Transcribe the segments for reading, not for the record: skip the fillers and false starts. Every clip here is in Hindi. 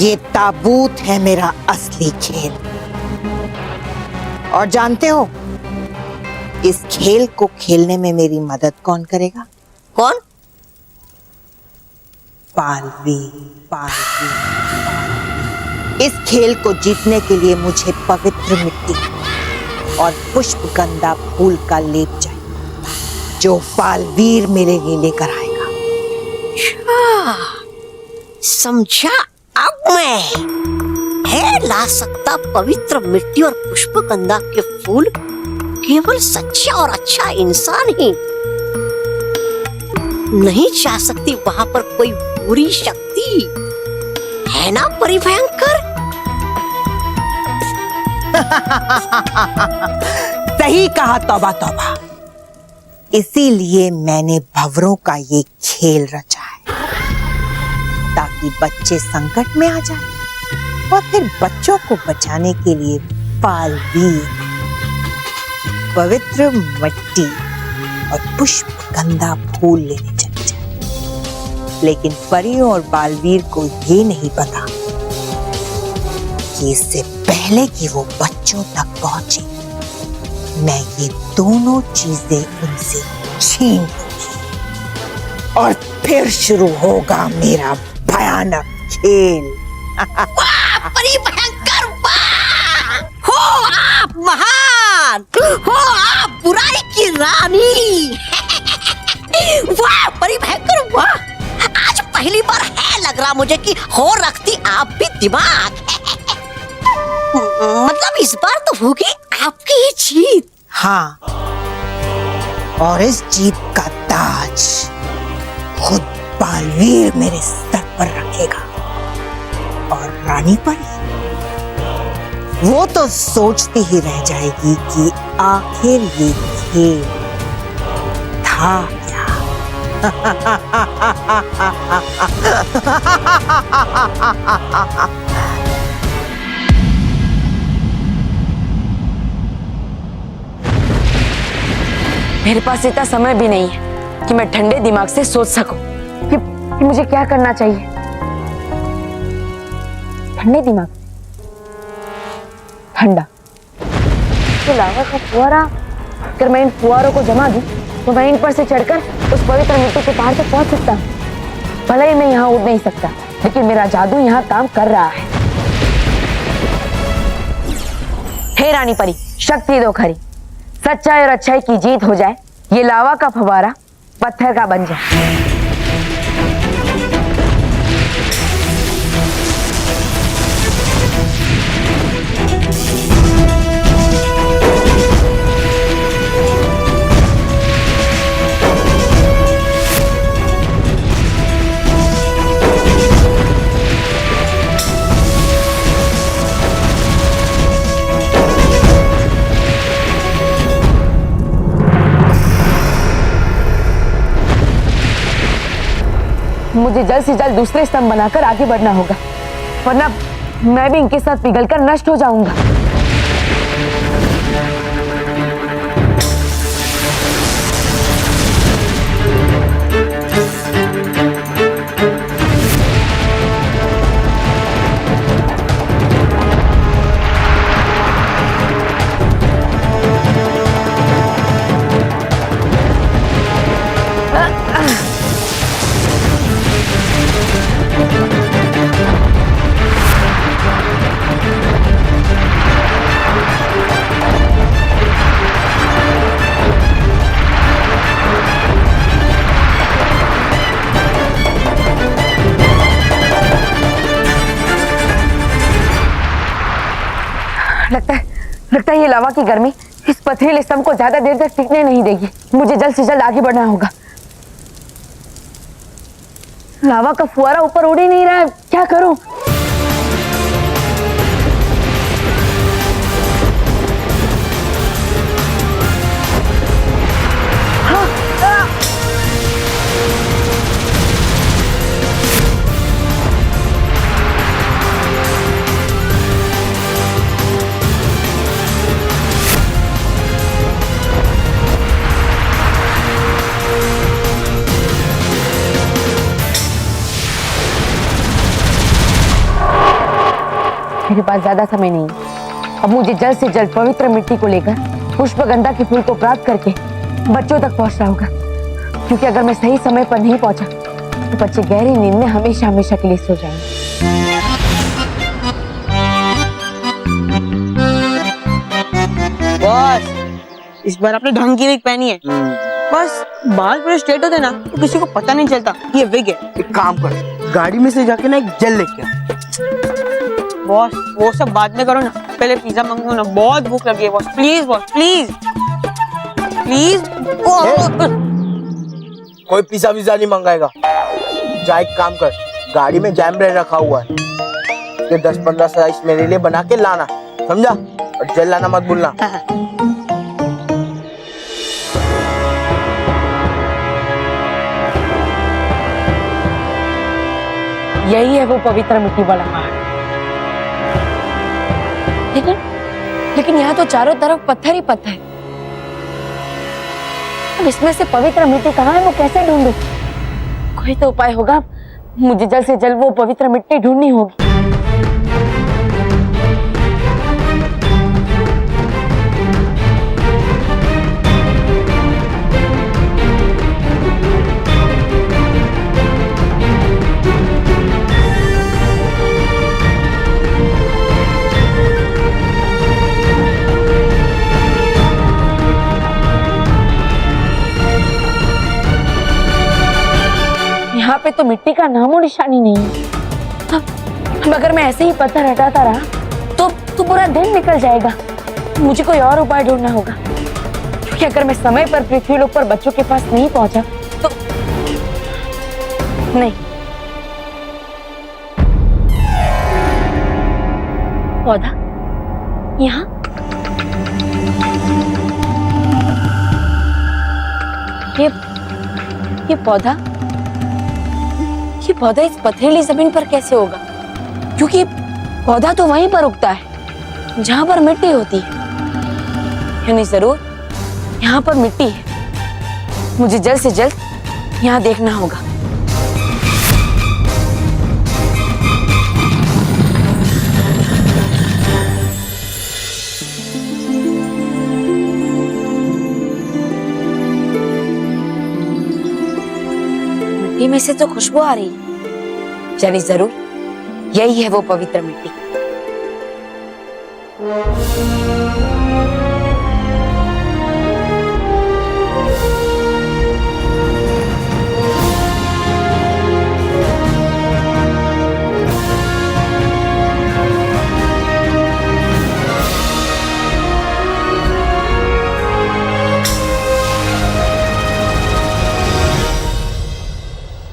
ये ताबूत है मेरा असली खेल। और जानते हो इस खेल को खेलने में मेरी मदद कौन करेगा? कौन? पालवीर। इस खेल को जीतने के लिए मुझे पवित्र मिट्टी और पुष्पगंधा फूल का लेप चाहिए, जो पालवीर मेरे लिए लेकर आएगा। अच्छा, समझा अब मैं। है ला सकता पवित्र मिट्टी और पुष्पगंधा के फूल केवल सच्चा और अच्छा इंसान ही। नहीं जा सकती वहां पर कोई बुरी शक्ति, है ना परिभयंकर? सही कहा, तौबा तौबा। इसीलिए मैंने भंवरों का ये खेल रचा है, ताकि बच्चे संकट में आ जाएं और फिर बच्चों को बचाने के लिए पालवीर पवित्र मिट्टी और पुष्पगंधा फूल लेने चले जाए। लेकिन परियों और बालवीर को ये नहीं पता कि इससे पहले कि वो बच्चों तक पहुंचे, मैं ये दोनों चीजें उनसे छीन लूंगी और फिर शुरू होगा मेरा भयानक खेल। वाह परिभयंकर, वाह! हो आप महान, हो आप बुराई की रानी। वाह परिभयंकर, वाह! आज पहली बार है लग रहा मुझे कि हो रखती आप भी दिमाग। मतलब इस बार तो होगी आपकी ही जीत। हाँ, और इस जीत का ताज खुद बालवीर मेरे सर पर रखेगा। और रानी परी, वो तो सोचती ही रह जाएगी कि आखिर ये खेल था क्या। मेरे पास इतना समय भी नहीं है कि मैं ठंडे दिमाग से सोच सकूं कि मुझे क्या करना चाहिए। ठंडे दिमाग, ठंडा तो लावा का फुहारा। अगर मैं इन फुहारों को जमा दूं तो मैं इन पर से चढ़कर उस पवित्र मिट्टी के पहाड़ तक पहुंच सकता हूं। भले ही मैं यहाँ उड़ नहीं सकता, लेकिन मेरा जादू यहाँ काम कर रहा है। हे रानी परी, शक्ति दो खरी, सच्चाई और अच्छाई की जीत हो जाए, ये लावा का फव्वारा पत्थर का बन जाए। मुझे जल्द से जल्द दूसरे स्तंभ बनाकर आगे बढ़ना होगा, वरना मैं भी इनके साथ पिघलकर नष्ट हो जाऊंगा। लगता है ये लावा की गर्मी इस पथरीले स्तंभ को ज्यादा देर तक टिकने नहीं देगी। मुझे जल्द से जल्द आगे बढ़ना होगा। लावा का फुहारा ऊपर उड़ ही नहीं रहा है, क्या करूं? मेरे पास ज्यादा समय नहीं है। अब मुझे जल्द से जल्द पवित्र मिट्टी को लेकर पुष्पगंधा के फूल को प्राप्त करके बच्चों तक पहुंचना होगा, क्योंकि अगर मैं सही समय पर नहीं पहुंचा तो बच्चे गहरी नींद में हमेशा हमेशा के लिए सो जाएंगे। बॉस, इस बार आपने ढंग की विग पहनी है। बस बाल पूरे स्ट्रेट होते ना तो किसी को पता नहीं चलता ये विग है। एक काम कर, गाड़ी में से जाके ना एक जेल लेके आ। बॉस वो सब बाद में करो ना, पहले पिज्जा मंगवाओ ना, बहुत भूख लगी है boss. Please boss, please please. कोई पिज्जा विज्जा नहीं मंगाएगा। जा एक काम कर, गाड़ी में जैम ब्रेड रखा हुआ है, ये 10-15 स्लाइस मेरे लिए बना के लाना, समझा? और जेल लाना मत भूलना। यही है वो पवित्र मिट्टी वाला पहाड़। लेकिन यहाँ तो चारों तरफ पत्थर ही पत्थर। अब इसमें से पवित्र मिट्टी कहाँ है, वो कैसे ढूंढूं? कोई तो उपाय होगा। मुझे जल्द से जल्द वो पवित्र मिट्टी ढूंढनी होगी। यहाँ पे तो मिट्टी का नामो निशानी नहीं है। अब अगर मैं ऐसे ही पत्थर हटाता रहा तो पूरा दिन निकल जाएगा। मुझे कोई और उपाय ढूंढना होगा, क्योंकि अगर मैं समय पर पृथ्वीलोक पर बच्चों के पास नहीं पहुंचा तो नहीं। पौधा यहाँ, ये पौधा इस पथरीली जमीन पर कैसे होगा? क्योंकि पौधा तो वहीं पर उगता है जहां पर मिट्टी होती है, यानी जरूर यहाँ पर मिट्टी है। मुझे जल्द से जल्द यहाँ देखना होगा। मिट्टी में से तो खुशबू आ रही है, यानी जरूर यही है वो पवित्र मिट्टी।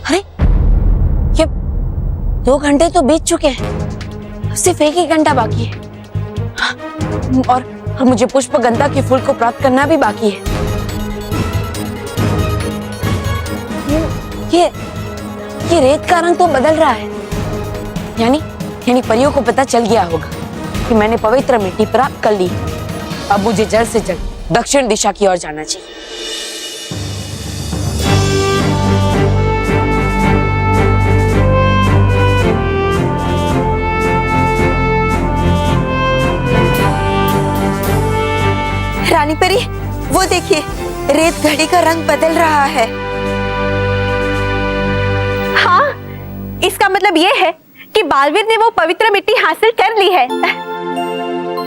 अरे ये 2 घंटे तो बीत चुके हैं, सिर्फ 1 ही घंटा बाकी है। और मुझे पुष्पगंधा के फूल को प्राप्त करना भी बाकी है। ये रेत का रंग तो बदल रहा है, यानी परियों को पता चल गया होगा कि मैंने पवित्र मिट्टी प्राप्त कर ली। अब मुझे जल्द से जल्द दक्षिण दिशा की ओर जाना चाहिए। रानी परी, वो देखिए, रेत घड़ी का रंग बदल रहा है। हाँ, इसका मतलब ये है कि बालवीर ने वो पवित्र मिट्टी हासिल कर ली है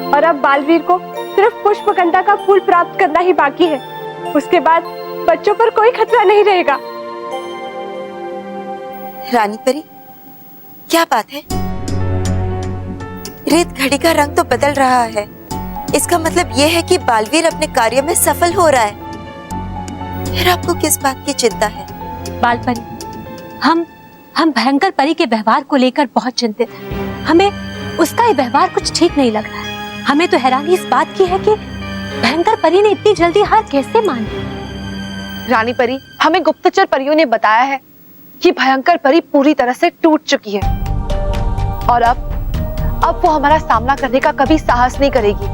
और अब बालवीर को सिर्फ पुष्पगंधा का फूल प्राप्त करना ही बाकी है। उसके बाद बच्चों पर कोई खतरा नहीं रहेगा। रानी परी, क्या बात है? रेत घड़ी का रंग तो बदल रहा है, इसका मतलब यह है कि बालवीर अपने कार्य में सफल हो रहा है। फिर आपको किस बात की चिंता है? बालपरी, हम भयंकर परी के व्यवहार को लेकर बहुत चिंतित हैं। हमें उसका ये व्यवहार कुछ ठीक नहीं लग रहा है। हमें तो हैरानी इस बात की है कि भयंकर परी ने इतनी जल्दी हार कैसे मान ली। रानी परी, हमें गुप्तचर परियों ने बताया है कि भयंकर परी पूरी तरह से टूट चुकी है और अब वो हमारा सामना करने का कभी साहस नहीं करेगी।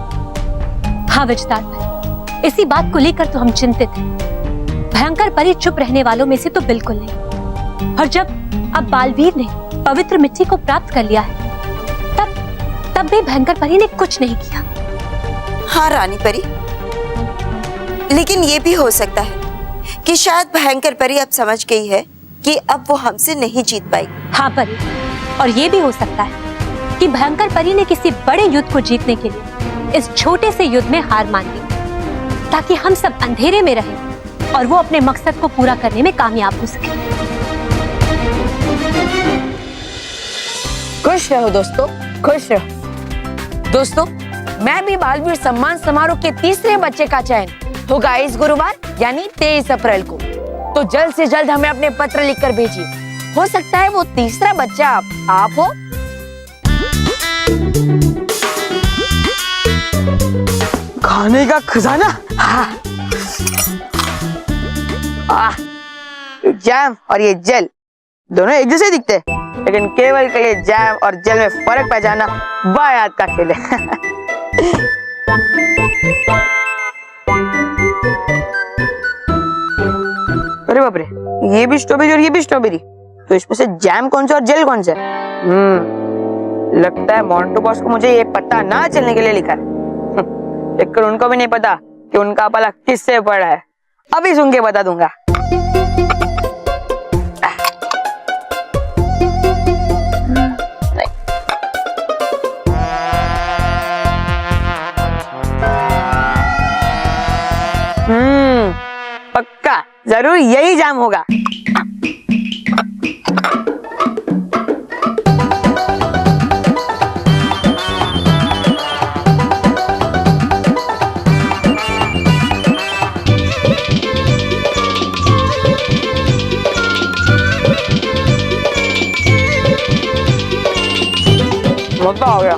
हाँ विजदार परी, इसी बात को लेकर तो हम चिंतित हैं। भयंकर परी चुप रहने वालों में से तो बिल्कुल नहीं। और जब अब बालवीर ने पवित्र मिट्टी को प्राप्त कर लिया है, तब भी भयंकर परी ने कुछ नहीं किया। हाँ रानी परी, लेकिन ये भी हो सकता है कि शायद भयंकर परी अब समझ गई है कि अब वो हमसे नहीं जीत पाएगी। हाँ परी, और ये भी हो सकता है कि भयंकर परी ने किसी बड़े युद्ध को जीतने के लिए इस छोटे से युद्ध में हार मान ली, ताकि हम सब अंधेरे में रहें और वो अपने मकसद को पूरा करने में कामयाब हो सके। खुश रहो दोस्तों, खुश रहो। दोस्तों, मैं भी बालवीर सम्मान समारोह के तीसरे बच्चे का चयन होगा इस गुरुवार यानी 23 अप्रैल को। तो जल्द से जल्द हमें अपने पत्र लिखकर भेजिए। हो सकता है वो तीसरा बच्चा आप हो। खाने का खजाना। जैम और ये जेल दोनों एक जैसे दिखते हैं, लेकिन केवल के लिए जैम और जेल में फर्क पहचाना बायात का खेल है। अरे बाप रे, ये भी स्ट्रॉबेरी और ये भी स्ट्रॉबेरी, तो इसमें से जैम कौन सा और जेल कौन सा है? लगता है मोंटू बॉस को मुझे ये पता ना चलने के लिए लिखा है। लेकिन उनको भी नहीं पता कि उनका पाला किससे पड़ा है। अभी सुन के बता दूंगा। पक्का जरूर यही जाम होगा। मजा आ गया।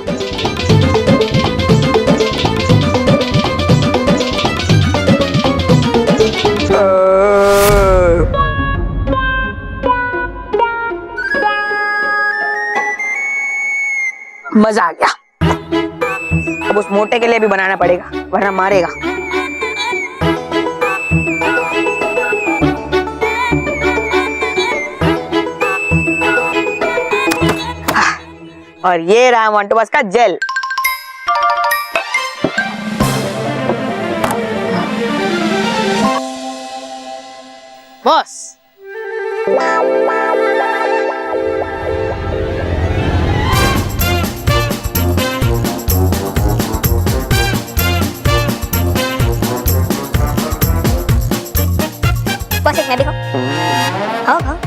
मजा आ गया। अब उस मोटे के लिए भी बनाना पड़ेगा, वरना मारेगा। और ये रहा मोंटू बॉस का जेल। बॉस, बस एक मैं भी खाऊं? खाओ खाओ।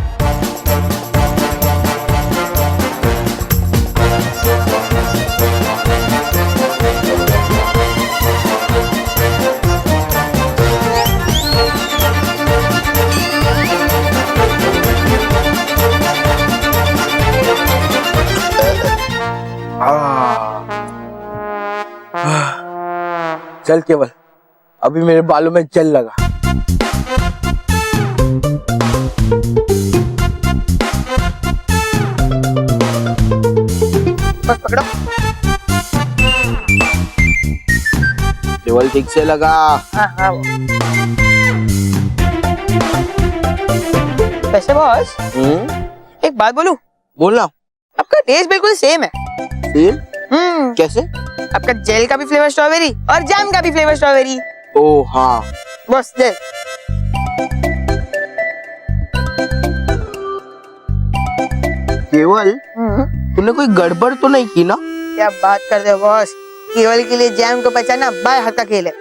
चल केवल, अभी मेरे बालों में जेल लगा। बस पकड़ो। केवल ठीक से लगा। हाँ। वैसे बॉस, एक बात बोलूं? बोलना। आपका टेस्ट बिल्कुल सेम है। सेम? कैसे? आपका जेल का भी फ्लेवर स्ट्रॉबेरी और जैम का भी फ्लेवर स्ट्रॉबेरी। ओ हाँ। बस दे। केवल, तूने कोई गड़बड़ तो नहीं की ना? क्या बात करते हो बॉस? केवल के लिए जैम को पहचाना बाय हाथ का खेल है।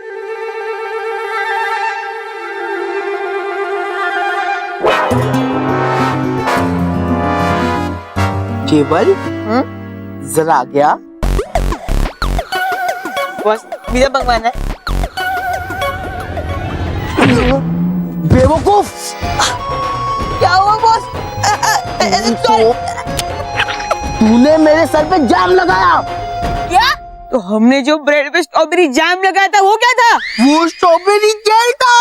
केवल, जरा आ गया। बॉस, मेरा भगवान है। बेवकूफ! क्या हुआ बॉस? तूने मेरे सर पे जाम लगाया। क्या? तो हमने जो ब्रेड पे स्ट्रॉबेरी जैम लगाया था वो क्या था? वो स्ट्रॉबेरी जेल था,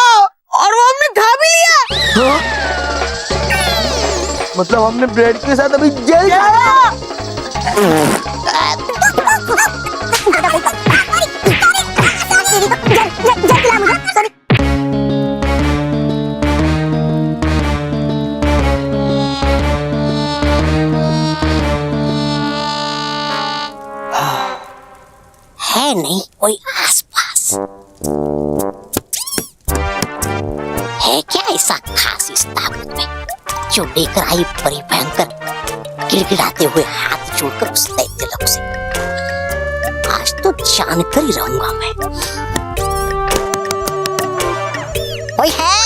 और वो हमने खा भी लिया। हाँ? मतलब हमने ब्रेड के साथ अभी जेल खाया। जो लेकर आई परी भयंकर गिड़गिड़ाते हुए हाथ जोड़कर उस दैत्य लोग से। आज तो जानकर ही रहूंगा मैं। कोई है?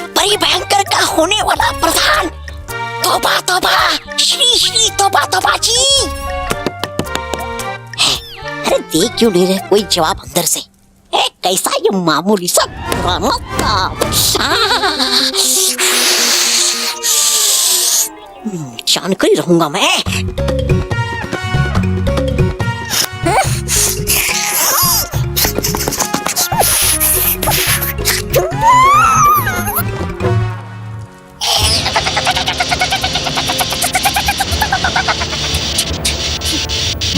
परी भयंकर का होने वाला प्रधान। तौबा तौबा, श्री श्री तौबा तौबा जी। अरे देख क्यों नहीं रहे कोई जवाब अंदर से? कैसा ये मामूली सा पुराना काम। जानकर ही रहूंगा मैं।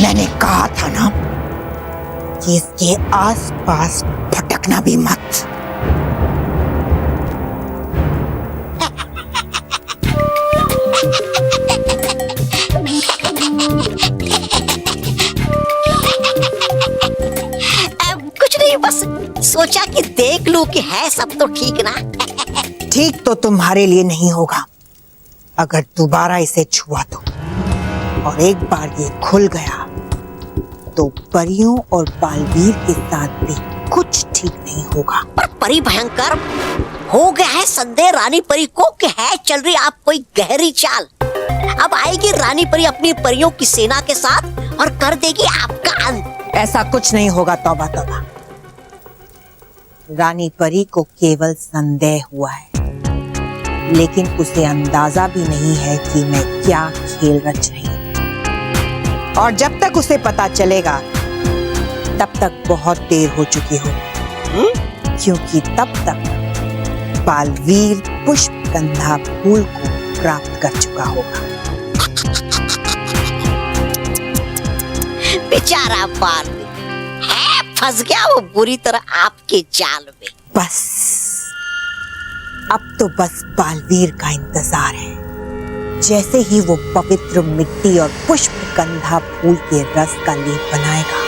मैंने कहा था ना कि इसके आसपास भटकना भी मत। कुछ नहीं, बस सोचा कि देख लूं कि है सब तो ठीक ना। ठीक तो तुम्हारे लिए नहीं होगा अगर दोबारा इसे छुआ तो, और एक बार ये खुल गया तो परियों और बालवीर के साथ भी कुछ ठीक नहीं होगा। पर परी भयंकर हो गया है संदेह रानी परी को कि है चल रही आप कोई गहरी चाल। अब आएगी रानी परी अपनी परियों की सेना के साथ और कर देगी आपका अंत। ऐसा कुछ नहीं होगा। तौबा तौबा, रानी परी को केवल संदेह हुआ है, लेकिन उसे अंदाजा भी नहीं है कि मैं क्या खेल रच रही हूँ। और जब तक उसे पता चलेगा तब तक बहुत देर हो चुकी होगी, क्योंकि तब तक बालवीर पुष्पगंधा फूल को प्राप्त कर चुका होगा। बेचारा बालवीर है फंस गया वो बुरी तरह आपके जाल में। बस अब तो बस बालवीर का इंतजार है। जैसे ही वो पवित्र मिट्टी और पुष्पगंधा फूल के रस का लेप बनाएगा,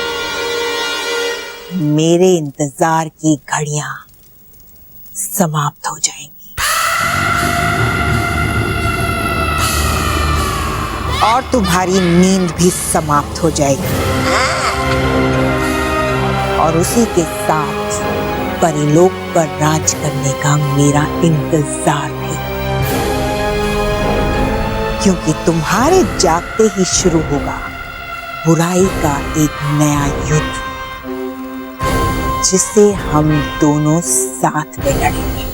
मेरे इंतजार की घड़ियां समाप्त हो जाएंगी और तुम्हारी नींद भी समाप्त हो जाएगी, और उसी के साथ परिलोक पर राज करने का मेरा इंतजार भी, क्योंकि तुम्हारे जागते ही शुरू होगा बुराई का एक नया युद्ध, जिसे हम दोनों साथ में लड़ेंगे।